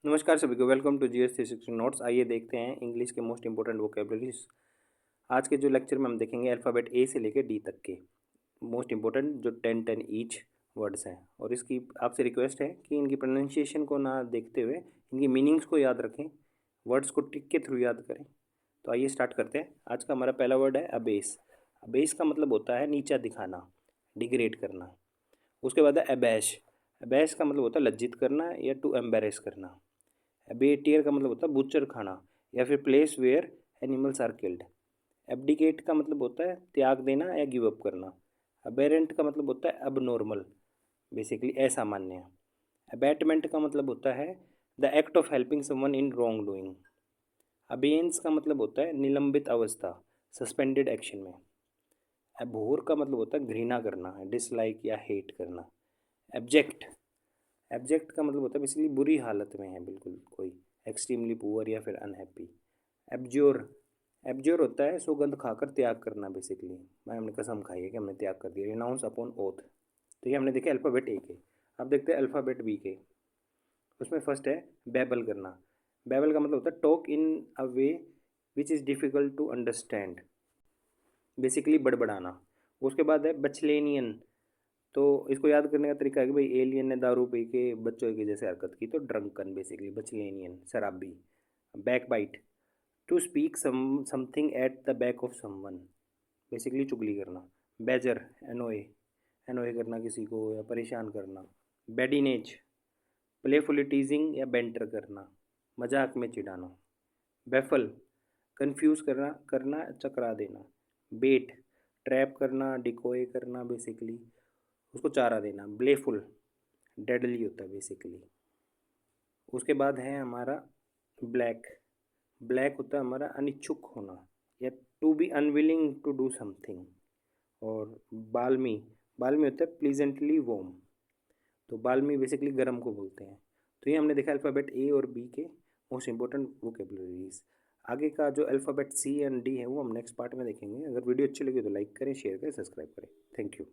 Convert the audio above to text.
नमस्कार सभी को, वेलकम टू जीएस 360 नोट्स। आइए देखते हैं इंग्लिश के मोस्ट इंपॉर्टेंट वोकेबलरीज। आज के जो लेक्चर में हम देखेंगे अल्फ़ाबेट ए से लेकर डी तक के मोस्ट इंपॉर्टेंट जो 10 ईच वर्ड्स हैं। और इसकी आपसे रिक्वेस्ट है कि इनकी प्रोनाउंसिएशन को ना देखते हुए इनकी मीनिंग्स को याद रखें, वर्ड्स को टिक के थ्रू याद करें। तो आइए स्टार्ट करते हैं। आज का हमारा पहला वर्ड है अबेस। अबेस का मतलब होता है नीचा दिखाना, डिग्रेड करना। उसके बाद है अबैश। अबैश का मतलब होता है लज्जित करना या टू एम्बेरेस करना। एबेटियर का मतलब होता है बूचर खाना या फिर place where animals are killed. Abdicate का मतलब होता है त्याग देना या गिव अप करना। अबेरेंट का मतलब होता है अब नॉर्मल, बेसिकली असामान्य। अबैटमेंट का मतलब होता है the act of helping someone in wrong doing. Abeyance का मतलब होता है निलंबित अवस्था, सस्पेंडेड एक्शन में। एबहोर का मतलब होता है घृणा करना, डिसलाइक या हेट करना। एब्जेक्ट, एब्जेक्ट का मतलब होता है बेसिकली बुरी हालत में है बिल्कुल कोई, एक्सट्रीमली पुअर या फिर अनहैप्पी। एब्ज्योर, एब्ज्योर होता है सौगंध खाकर त्याग करना बेसिकली। मैं हमने कसम खाई है कि हमने त्याग कर दिया, रिनाउंस अपॉन ओथ। तो ये हमने देखे अल्फ़ाबेट ए के। अब देखते हैं अल्फ़ाबेट बी के। उसमें फर्स्ट है बैबल करना। बैबल का मतलब होता है talk in a way which is difficult to understand, basically बड़बड़ाना। उसके बाद है बचलेनियन। तो इसको याद करने का तरीका है कि भाई एलियन ने दारू पी के बच्चों के जैसे हरकत की, तो ड्रंकन बेसिकली बचलेनियन, शराबी। Back bite, to speak something at the back of someone, basically चुगली करना। बैजर, एनोए, एनोए करना किसी को या परेशान करना। बैडिनेज, प्लेफुली टीजिंग या बेंटर करना, मजाक में चिढ़ाना। बैफल, कंफ्यूज करना करना चकरा देना। बेट, ट्रैप करना, डिकोय करना, बेसिकली उसको चारा देना। ब्लेफुल, डेडली होता है बेसिकली। उसके बाद है हमारा ब्लैक। ब्लैक होता है हमारा अनिच्छुक होना या to be unwilling to do something. और बाल्मी, बाल्मी होता है प्लीजेंटली वॉर्म। तो बाल्मी बेसिकली गर्म को बोलते हैं। तो ये हमने देखा अल्फ़ाबेट ए और बी के मोस्ट इंपॉर्टेंट वोकेबलरीज। आगे का जो अल्फ़ाबेट सी एंड डी है वो हम नेक्स्ट पार्ट में देखेंगे। अगर वीडियो अच्छी लगी तो लाइक करें, शेयर करें, सब्सक्राइब करें। Thank you.